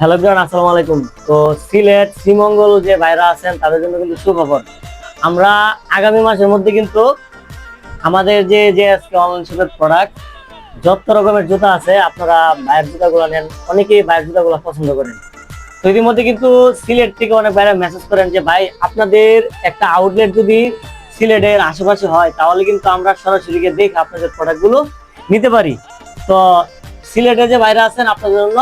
Hello everyone, আসসালামু আলাইকুম। তো সিলেট শ্রীমঙ্গল যে ভাইরা আছেন তাদের জন্য কিন্তু সুখবর। আমরা আগামী মাসের মধ্যে কিন্তু আমাদের যে যে আজকে অনলাইন শপের প্রোডাক্ট যত রকমের জুতা আছে, আপনারা বাইরের জুতাগুলো নেন, অনেকেই বাইরের জুতাগুলো পছন্দ করেন। তো ইতিমধ্যে কিন্তু সিলেট থেকে অনেক বাইরে মেসেজ করেন যে ভাই আপনাদের একটা আউটলেট যদি সিলেটের আশেপাশে হয় তাহলে কিন্তু আমরা সরাসরি গিয়ে দেখে আপনাদের প্রোডাক্টগুলো নিতে পারি। তো সিলেটে যে বাইরে আছেন আপনাদের জন্য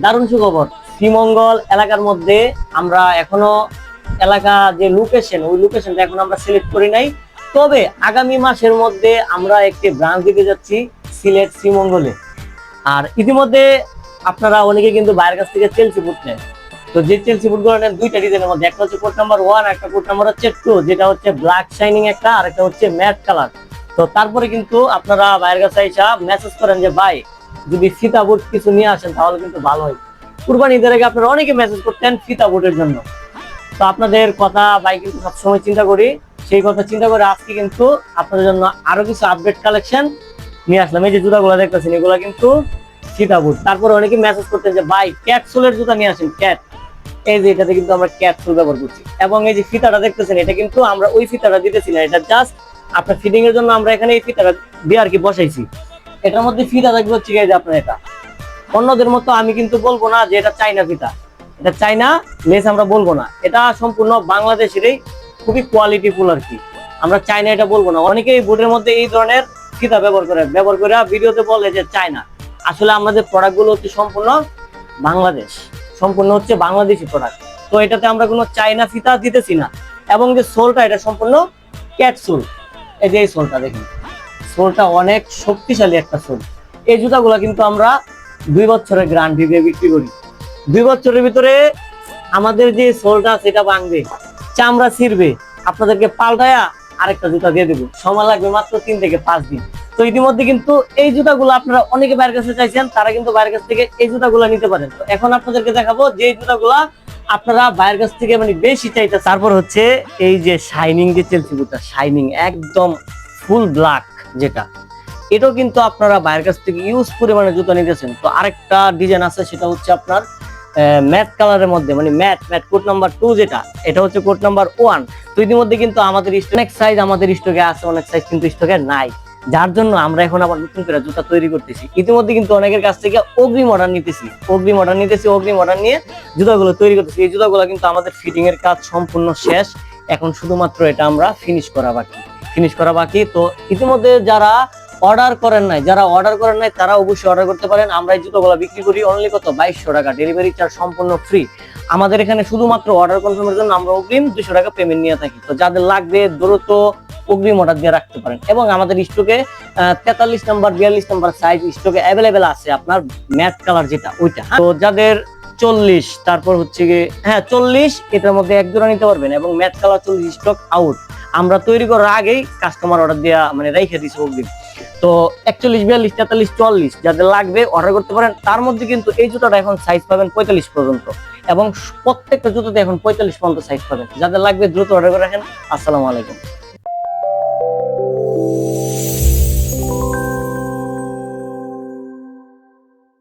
দারুণ সুখবর। শ্রীমঙ্গল এলাকার মধ্যে আমরা এখনো এলাকা যে লোকেশন, ওই লোকেশনটা এখন আমরা সিলেক্ট করি নাই। তবে আগামী মাসের মধ্যে আমরা একটি ব্রাঞ্চ দিতে যাচ্ছি সিলেট শ্রীমঙ্গলে। আর ইতিমধ্যে আপনারা অনেকে কিন্তু বাইরের কাছ থেকে চেলসি বুট নেন। তো যে চেলসি বুট গুলো নেন দুইটা ডিজাইনের মধ্যে, একটা হচ্ছে কোড নাম্বার 1, একটা কোড নাম্বার হচ্ছে 2, যেটা হচ্ছে ব্ল্যাক শাইনিং একটা, আর একটা হচ্ছে ম্যাট কালার। তো তারপরে কিন্তু আপনারা বাইরের কাছে এসে মেসেজ করেন যে ভাই যদি ফিতা বুট কিছু নিয়ে আসেন তাহলে কিন্তু ভালো হয়। কুরবানি ঈদের আগে আপনারা অনেকে মেসেজ করতেন ফিতা বুটের জন্য। তো আপনাদের কথা ভাই কিন্তু সবসময় চিন্তা করি, সেই কথা চিন্তা করে আজকে কিন্তু আপনাদের জন্য আরো কিছু আপডেট কালেকশন নিয়ে আসলাম। এই যে জুতাগুলো দেখতেছেন এগুলো কিন্তু ফিতা বুট। তারপরে অনেকে মেসেজ করতেন যে ভাই ক্যাটসোলের জুতা নিয়ে আসেন, ক্যাট। এই যে এটাতে কিন্তু আমরা ক্যাটসোল ব্যবহার করছি। এবং এই যে ফিতাটা দেখতেছেন এটা কিন্তু আমরা ওই ফিতাটা দিতেছি না, এটা জাস্ট আপনার ফিটিং এর জন্য আমরা এখানে এই ফিতাটা দিয়ে আর কি বসাইছি। এটার মধ্যে ফিতা থাকবে হচ্ছে যে আপনার এটা অন্যদের মতো আমি কিন্তু বলবো না যে এটা চাইনা ফিতা, এটা চাইনা লেস আমরা বলবো না, এটা সম্পূর্ণ বাংলাদেশেরই খুবই কোয়ালিটিফুল আর কি। আমরা চাইনা এটা বলবো না। অনেকেই বুটের মধ্যে এই ধরনের ফিতা ব্যবহার করে ভিডিওতে বলে যে চাইনা। আসলে আমাদের প্রোডাক্ট গুলো হচ্ছে সম্পূর্ণ বাংলাদেশ, সম্পূর্ণ হচ্ছে বাংলাদেশি প্রোডাক্ট। তো এটাতে আমরা কোনো চাইনা ফিতা দিতেছি না। এবং যে সোলটা এটা সম্পূর্ণ ক্যাট সোল। এই যে এই সোলটা দেখুন, সোলটা অনেক শক্তিশালী একটা সোল। এই জুতাগুলো কিন্তু আমরা 2 বছরের গ্যারান্টি দিয়ে বিক্রি করি। 2 বছরের ভিতরে আমাদের যে সোলটা সেটা ভাঙবে, চামড়া ছিঁড়বে, আপনাদেরকে পাল্টায়া আরেকটা জুতা দিয়ে দেবো। সময় লাগবে মাত্র 3 থেকে 5 দিন। তো ইতিমধ্যে কিন্তু এই জুতাগুলো আপনারা অনেকে বাইরের কাছে চাইছেন, তারা কিন্তু বাইরের কাছ থেকে এই জুতাগুলো নিতে পারেন। তো এখন আপনাদেরকে দেখাবো যে এই জুতাগুলা আপনারা বাইরের কাছ থেকে মানে বেশি চাইতে। তারপর হচ্ছে এই যে শাইনিং যে চেলসি বুটটা, শাইনিং একদম ফুল ব্ল্যাক যেটা, এটাও কিন্তু আপনারা বাইরের কাছ থেকে ইউজ পরিমাণে জুতা নিতেছেন। তো আরেকটা ডিজাইন আছে, সেটা হচ্ছে আপনার ম্যাট কালারের মধ্যে, মানে ম্যাট কোড নাম্বার 2 যেটা, এটা হচ্ছে কোড নাম্বার 1। তো ইতিমধ্যে কিন্তু আমাদের অনেক সাইজ আমাদের স্টকে আছে, অনেক সাইজ কিন্তু স্টকে নাই, যার জন্য আমরা এখন আবার নতুন করে জুতা তৈরি করতেছি। ইতিমধ্যে কিন্তু অনেকের কাছ থেকে অগ্রিম অর্ডার নিয়ে জুতাগুলো তৈরি করতেছি। এই জুতাগুলো কিন্তু আমাদের ফিটিং এর কাজ সম্পূর্ণ শেষ, এখন শুধুমাত্র এটা আমরা ফিনিশ করা বাকি। তো ইতিমধ্যে যারা অর্ডার করেন নাই তারা অবশ্যই অর্ডার করতে পারেন। আমরা এই জুতোগুলো বিক্রি করি অনলি কত 2200 টাকা, ডেলিভারি চার্জ সম্পূর্ণ ফ্রি। আমাদের এখানে শুধুমাত্র অর্ডার কনফার্মের জন্য আমরা অগ্রিম 200 টাকা পেমেন্ট নিয়ে থাকি। তো যাদের লাগবে দ্রুত অগ্রিম অর্ডার দিয়ে রাখতে পারেন। এবং আমাদের স্টকে 43 নাম্বার 42 নাম্বার সাইজ স্টকে অ্যাভেলেবেল আছে, আপনার ম্যাট কালার যেটা ওইটা। তো যাদের 40, তারপর হচ্ছে গিয়ে 40, এটার মধ্যে এক জোড়া নিতে পারবেন। এবং ম্যাট কালার 40 স্টক আউট, আমরা তৈরি করার আগেই কাস্টমার অর্ডার দেওয়া মানে রেখে দিছে অগ্রিম। তো 41, 42, 43, 44 যাদের লাগবে অর্ডার করতে পারেন। তার মধ্যে কিন্তু এই জুতাটা এখন সাইজ পাবেন 45 পর্যন্ত, এবং প্রত্যেকটা জুতোতে এখন 45 পর্যন্ত সাইজ পাবেন। যাদের লাগবে দ্রুত অর্ডার করে রাখেন। আসসালামু আলাইকুম।